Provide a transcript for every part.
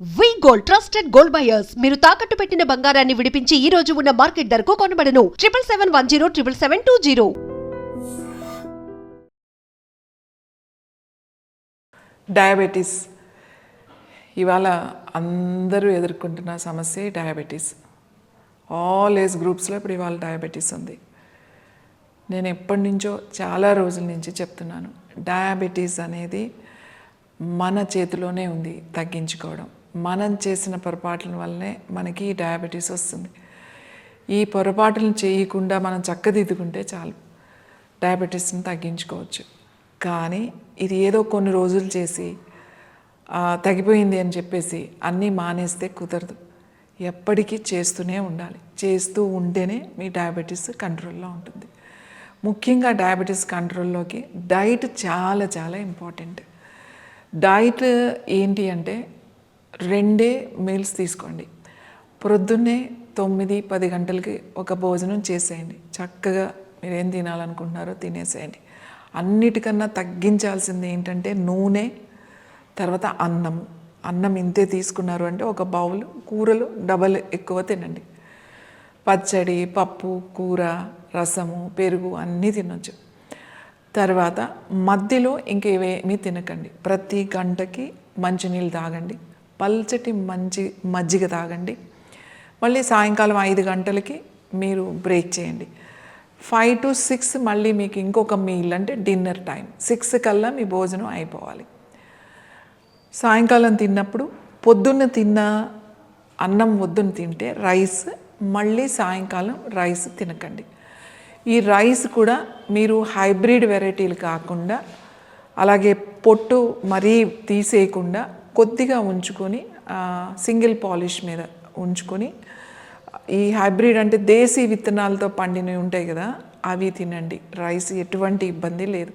వి gold trusted gold buyers మీరు తాకట్టు పెట్టిన బంగారాన్ని విడిపించి ఈ రోజు ఉన్న మార్కెట్ ధరకు కొనబడను 7771077720. డయాబెటీస్ ఇవాళ అందరూ ఎదుర్కొంటున్న సమస్య డయాబెటీస్. ఆల్ ఏజ్ గ్రూప్స్లో ఇప్పుడు ఇవాళ డయాబెటీస్ ఉంది. నేను ఎప్పటి నుంచో చాలా రోజుల నుంచి చెప్తున్నాను, డయాబెటీస్ అనేది మన చేతిలోనే ఉంది తగ్గించుకోవడం. మనం చేసిన పొరపాట్ల వల్లనే మనకి డయాబెటీస్ వస్తుంది. ఈ పొరపాట్లను చేయకుండా మనం చక్కదిద్దుకుంటే చాలు, డయాబెటీస్ని తగ్గించుకోవచ్చు. కానీ ఇది ఏదో కొన్ని రోజులు చేసి తగ్గిపోయింది అని చెప్పేసి అన్నీ మానేస్తే కుదరదు. ఎప్పటికీ చేస్తూనే ఉండాలి. చేస్తూ ఉంటేనే మీ డయాబెటీస్ కంట్రోల్లో ఉంటుంది. ముఖ్యంగా డయాబెటీస్ కంట్రోల్లోకి డైట్ చాలా చాలా ఇంపార్టెంట్. డైట్ ఏంటి అంటే 2 మీల్స్ తీసుకోండి. ప్రొద్దున్నే 9-10 గంటలకి ఒక భోజనం చేసేయండి. చక్కగా మీరు ఏం తినాలనుకుంటున్నారో తినేసేయండి. అన్నిటికన్నా తగ్గించాల్సింది ఏంటంటే నూనె, తర్వాత అన్నం ఇంతే తీసుకున్నారు అంటే ఒక బౌల్, కూరలు డబల్ ఎక్కువ తినండి. పచ్చడి, పప్పు, కూర, రసము, పెరుగు అన్నీ తినొచ్చు. తర్వాత మధ్యలో ఇంకేమీ తినకండి. ప్రతి గంటకి మంచినీళ్ళు తాగండి, పల్చటి మజ్జిగ తాగండి. మళ్ళీ సాయంకాలం 5 గంటలకి మీరు బ్రేక్ చేయండి. 5 to 6 మళ్ళీ మీకు ఇంకొక మీల్ అంటే డిన్నర్ టైం. 6 కల్లా మీ భోజనం అయిపోవాలి. సాయంకాలం తిన్నప్పుడు పొద్దున్న తిన్న అన్నం వద్దున తింటే రైస్, మళ్ళీ సాయంకాలం రైస్ తినకండి. ఈ రైస్ కూడా మీరు హైబ్రిడ్ వెరైటీలు కాకుండా, అలాగే పొట్టు మరీ తీసేయకుండా కొద్దిగా ఉంచుకొని సింగిల్ పాలిష్ మీద ఉంచుకొని, ఈ హైబ్రిడ్ అంటే దేశీ విత్తనాలతో పండినవి ఉంటాయి కదా, అవి తినండి. రైస్ ఎటువంటి ఇబ్బంది లేదు.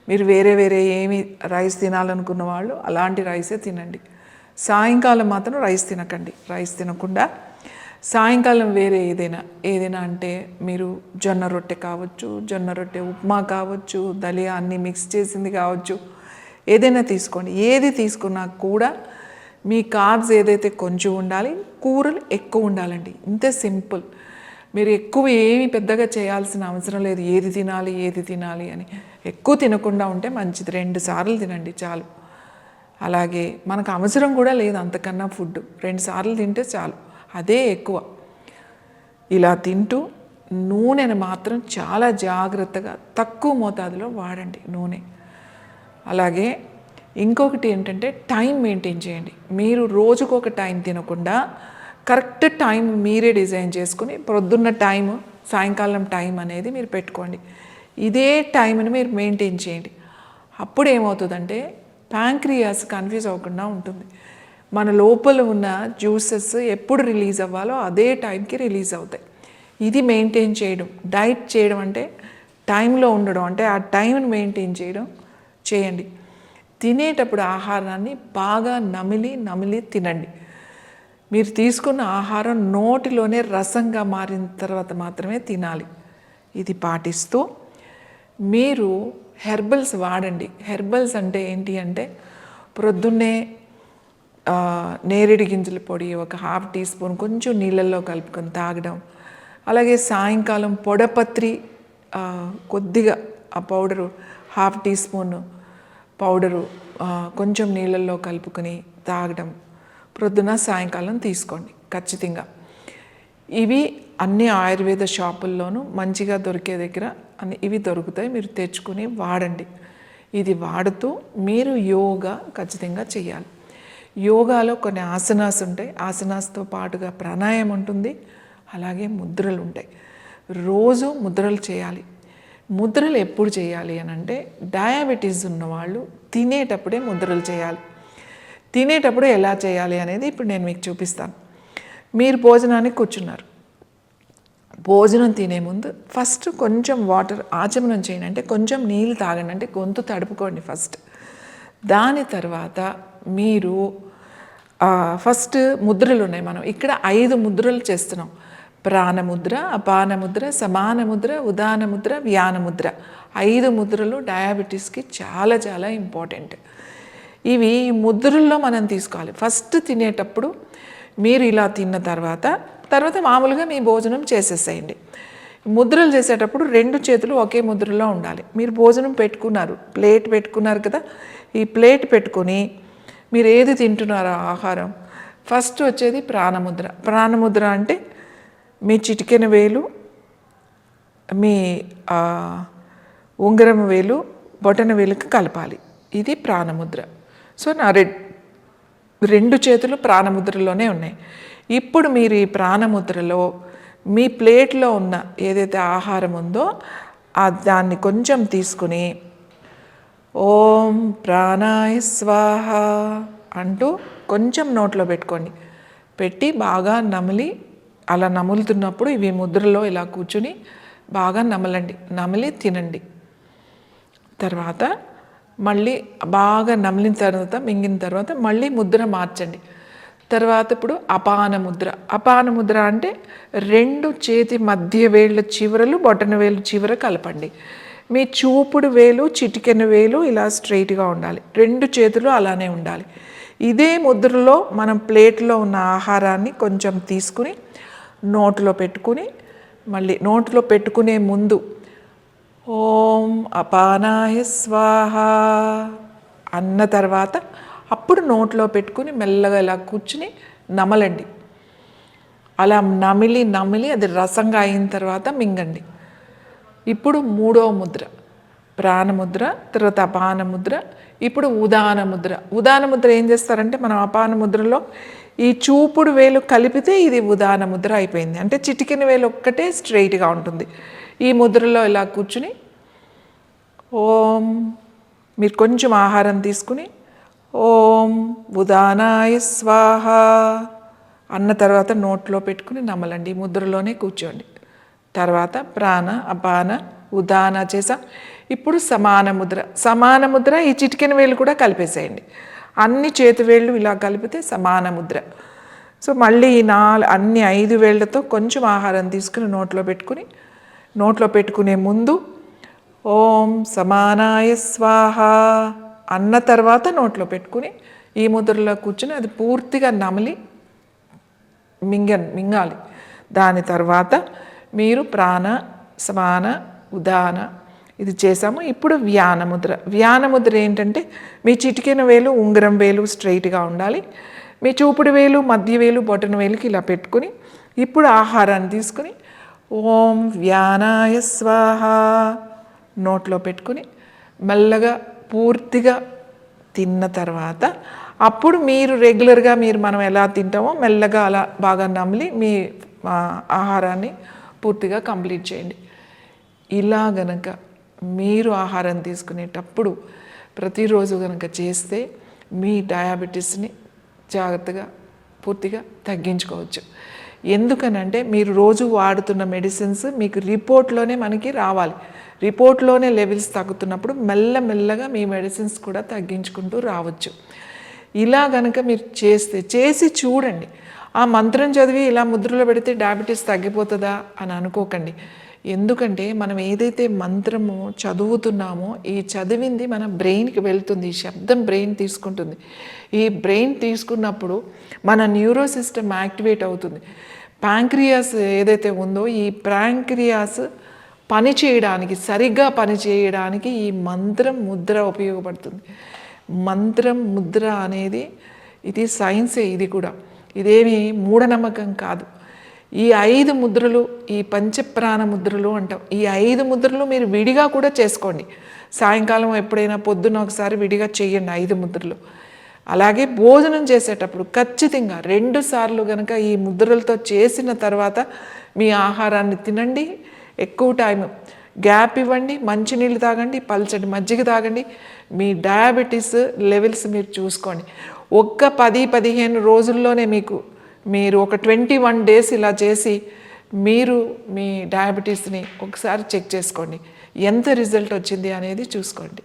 మీరు వేరే ఏమి రైస్ తినాలనుకున్న వాళ్ళు అలాంటి రైసే తినండి. సాయంకాలం మాత్రం రైస్ తినకండి. రైస్ తినకుండా సాయంకాలం వేరే ఏదైనా అంటే మీరు జొన్న రొట్టె కావచ్చు, జొన్న రొట్టె ఉప్మా కావచ్చు, దలియా అన్నీ మిక్స్ చేసింది కావచ్చు, ఏదైనా తీసుకోండి. ఏది తీసుకున్నా కూడా మీ కార్బ్స్ ఏదైతే కొంచెం ఉండాలి, కూరలు ఎక్కువ ఉండాలండి. ఇంతే సింపుల్. మీరు ఎక్కువ ఏమి పెద్దగా చేయాల్సిన అవసరం లేదు. ఏది తినాలి అని ఎక్కువ తినకుండా ఉంటే మంచిది. 2 సార్లు తినండి చాలు. అలాగే మనకు అవసరం కూడా లేదు అంతకన్నా ఫుడ్. 2 సార్లు తింటే చాలు, అదే ఎక్కువ. ఇలా తింటూ నూనెను మాత్రం చాలా జాగ్రత్తగా తక్కువ మోతాదులో వాడండి నూనె. అలాగే ఇంకొకటి ఏంటంటే టైం మెయింటైన్ చేయండి. మీరు రోజుకొక టైం తినకుండా కరెక్ట్ టైం మీరే డిజైన్ చేసుకుని ప్రొద్దున్న టైం, సాయంకాలం టైం అనేది మీరు పెట్టుకోండి. ఇదే టైంని మీరు మెయింటైన్ చేయండి. అప్పుడు ఏమవుతుందంటే ప్యాంక్రియాస్ కన్ఫ్యూజ్ అవ్వకుండా ఉంటుంది. మన లోపల ఉన్న జ్యూసెస్ ఎప్పుడు రిలీజ్ అవ్వాలో అదే టైంకి రిలీజ్ అవుతాయి. ఇది మెయింటైన్ చేయడం. డైట్ చేయడం అంటే టైంలో ఉండడం, అంటే ఆ టైంని మెయింటైన్ చేయడం చేయండి. తినేటప్పుడు ఆహారాన్ని బాగా నమిలి తినండి. మీరు తీసుకున్న ఆహారం నోటిలోనే రసంగా మారిన తర్వాత మాత్రమే తినాలి. ఇది పాటిస్తూ మీరు హెర్బల్స్ వాడండి. హెర్బల్స్ అంటే ఏంటి అంటే ప్రొద్దున్నే నేరేడు గింజల పొడి ఒక 1/2 టీ స్పూన్ కొంచెం నీళ్ళల్లో కలుపుకొని తాగడం. అలాగే సాయంకాలం పొడపత్రి కొద్దిగా ఆ పౌడరు 1/2 టీ స్పూన్ పౌడరు కొంచెం నీళ్ళల్లో కలుపుకొని తాగడం. ప్రొద్దున సాయంకాలం తీసుకోండి ఖచ్చితంగా. ఇవి అన్ని ఆయుర్వేద షాపుల్లోనూ మంచిగా దొరికే దగ్గర ఇవి దొరుకుతాయి. మీరు తెచ్చుకుని వాడండి. ఇది వాడుతూ మీరు యోగా ఖచ్చితంగా చేయాలి. యోగాలో కొన్ని ఆసనాస్ ఉంటాయి. ఆసనాస్తో పాటుగా ప్రాణాయామం ఉంటుంది. అలాగే ముద్రలు ఉంటాయి. రోజు ముద్రలు చేయాలి. ముద్రలు ఎప్పుడు చేయాలి అని అంటే డయాబెటీస్ ఉన్నవాళ్ళు తినేటప్పుడే ముద్రలు చేయాలి. తినేటప్పుడు ఎలా చేయాలి అనేది ఇప్పుడు నేను మీకు చూపిస్తాను. మీరు భోజనానికి కూర్చున్నారు. భోజనం తినే ముందు ఫస్ట్ కొంచెం వాటర్ ఆచమనం చేయండి. అంటే కొంచెం నీళ్ళు తాగండి, అంటే గొంతు తడుపుకోండి ఫస్ట్. దాని తర్వాత మీరు ఫస్ట్ ముద్రలు ఉన్నాయి. మనం ఇక్కడ 5 ముద్రలు చేస్తున్నాం. ప్రాణముద్ర, అపానముద్ర, సమానముద్ర, ఉదానముద్ర, వ్యానముద్ర. 5 ముద్రలు డయాబెటీస్కి చాలా చాలా ఇంపార్టెంట్. ఇవి ముద్రల్లో మనం తీసుకోవాలి. ఫస్ట్ తినేటప్పుడు మీరు ఇలా తిన్న తర్వాత మామూలుగా మీ భోజనం చేసేసేయండి. ముద్రలు చేసేటప్పుడు 2 చేతులు ఒకే ముద్రలో ఉండాలి. మీరు భోజనం పెట్టుకున్నారు, ప్లేట్ పెట్టుకున్నారు కదా, ఈ ప్లేట్ పెట్టుకొని మీరు ఏది తింటున్నారో ఆహారం ఫస్ట్ వచ్చేది ప్రాణముద్ర. ప్రాణముద్ర అంటే మీ చిటికెన వేలు, మీ ఉంగరం వేలు, బొటన వేలుకి కలపాలి. ఇది ప్రాణముద్ర. సో నా 2 చేతులు ప్రాణముద్రలోనే ఉన్నాయి. ఇప్పుడు మీరు ఈ ప్రాణముద్రలో మీ ప్లేట్లో ఉన్న ఏదైతే ఆహారం ఉందో దాన్ని కొంచెం తీసుకుని ఓం ప్రాణాయ స్వాహ అంటూ కొంచెం నోట్లో పెట్టుకోండి. పెట్టి బాగా నమిలి, అలా నములుతున్నప్పుడు ఇవి ముద్రలో ఇలా కూర్చుని బాగా నమిలి తినండి. తర్వాత మళ్ళీ బాగా నమిలిన తర్వాత, మింగిన తర్వాత మళ్ళీ ముద్ర మార్చండి. తర్వాత ఇప్పుడు అపాన ముద్ర. అపాన ముద్ర అంటే 2 చేతి మధ్య వేళ్ళ చివరలు బొటన వేలు చివర కలపండి. మీ చూపుడు వేలు, చిటికెన వేలు ఇలా స్ట్రైట్గా ఉండాలి. 2 చేతులు అలానే ఉండాలి. ఇదే ముద్రలో మనం ప్లేట్లో ఉన్న ఆహారాన్ని కొంచెం తీసుకుని నోట్లో పెట్టుకుని, మళ్ళీ నోట్లో పెట్టుకునే ముందు ఓం అపానాయ స్వాహ అన్న తర్వాత అప్పుడు నోట్లో పెట్టుకుని మెల్లగా ఇలా కూర్చుని నమలండి. అలా నమిలి అది రసంగా అయిన తర్వాత మింగండి. ఇప్పుడు 3వ ముద్ర ప్రాణముద్ర, తర్వాత అపాన ముద్ర. ఇప్పుడు ఉదాన ముద్ర. ఉదాన ముద్ర ఏం చేస్తారంటే, మనం అపాన ముద్రలో ఈ చూపుడు వేలు కలిపితే ఇది ఉదాన ముద్ర అయిపోయింది. అంటే చిటికెన వేలు ఒక్కటే స్ట్రైట్గా ఉంటుంది. ఈ ముద్రలో ఇలా కూర్చుని ఓం, మీరు కొంచెం ఆహారం తీసుకుని ఓం ఉదానాయ స్వాహ అన్న తర్వాత నోట్లో పెట్టుకుని నమలండి. ఈ ముద్రలోనే కూర్చోండి. తర్వాత ప్రాణ, అపాన, ఉదాన చేసాం. ఇప్పుడు సమాన ముద్ర. సమాన ముద్ర ఈ చిటికెన వేలు కూడా కలిపేసేయండి. అన్ని చేతి వేళ్ళు ఇలా కలిపితే సమాన ముద్ర. సో మళ్ళీ ఈ అన్ని 5 వేళ్లతో కొంచెం ఆహారం తీసుకుని నోట్లో పెట్టుకునే ముందు ఓం సమానాయ స్వాహ అన్న తర్వాత నోట్లో పెట్టుకుని ఈ ముద్రలో కూర్చుని అది పూర్తిగా నమిలి మింగాలి. దాని తర్వాత మీరు ప్రాణ, సమాన, ఉదాన ఇది చేసాము. ఇప్పుడు వ్యానముద్ర. వ్యానముద్ర ఏంటంటే మీ చిటికెన వేలు, ఉంగరం వేలు స్ట్రైట్గా ఉండాలి. మీ చూపుడు వేలు, మధ్య వేలు, బొటన వేలుకి ఇలా పెట్టుకుని ఇప్పుడు ఆహారాన్ని తీసుకుని ఓం వ్యానాయ స్వాహ నోట్లో పెట్టుకుని మెల్లగా పూర్తిగా తిన్న తర్వాత అప్పుడు మీరు రెగ్యులర్గా మనం ఎలా తింటామో మెల్లగా అలా బాగా నమిలి మీ ఆహారాన్ని పూర్తిగా కంప్లీట్ చేయండి. ఇలా గనక మీరు ఆహారం తీసుకునేటప్పుడు ప్రతిరోజు గనక చేస్తే మీ డయాబెటీస్ని జాగ్రత్తగా పూర్తిగా తగ్గించుకోవచ్చు. ఎందుకనంటే మీరు రోజు వాడుతున్న మెడిసిన్స్ మీకు రిపోర్ట్లోనే మనకి రావాలి. రిపోర్ట్లోనే లెవెల్స్ తగ్గుతున్నప్పుడు మెల్లమెల్లగా మీ మెడిసిన్స్ కూడా తగ్గించుకుంటూ రావచ్చు. ఇలా గనక మీరు చేసి చూడండి. ఆ మంత్రం చదివి ఇలా ముద్రలో పెడితే డయాబెటీస్ తగ్గిపోతుందా అని అనుకోకండి. ఎందుకంటే మనం ఏదైతే మంత్రము చదువుతున్నామో ఈ చదివింది మన బ్రెయిన్కి వెళ్తుంది. ఈ శబ్దం బ్రెయిన్ తీసుకుంటుంది. ఈ బ్రెయిన్ తీసుకున్నప్పుడు మన న్యూరో సిస్టమ్ యాక్టివేట్ అవుతుంది. ప్యాంక్రియాస్ ఏదైతే ఉందో ఈ ప్యాంక్రియాస్ సరిగ్గా పని చేయడానికి ఈ మంత్రం ముద్ర ఉపయోగపడుతుంది. మంత్రం ముద్ర అనేది ఇది సైన్సే. ఇది కూడా ఇదేమి మూఢనమ్మకం కాదు. ఈ 5 ముద్రలు, ఈ పంచప్రాణ ముద్రలు అంటాం. ఈ 5 ముద్రలు మీరు విడిగా కూడా చేసుకోండి. సాయంకాలం ఎప్పుడైనా పొద్దున్న ఒకసారి విడిగా చేయండి 5 ముద్రలు. అలాగే భోజనం చేసేటప్పుడు ఖచ్చితంగా 2 సార్లు కనుక ఈ ముద్రలతో చేసిన తర్వాత మీ ఆహారాన్ని తినండి. ఎక్కువ టైం గ్యాప్ ఇవ్వండి. మంచినీళ్ళు తాగండి, పల్చటి మజ్జిగ తాగండి. మీ డయాబెటీస్ లెవెల్స్ మీరు చూసుకోండి. ఒక్క 10-15 రోజుల్లోనే మీరు ఒక 21 డేస్ ఇలా చేసి మీరు మీ డయాబెటీస్ని ఒకసారి చెక్ చేసుకోండి. ఎంత రిజల్ట్ వచ్చింది అనేది చూసుకోండి.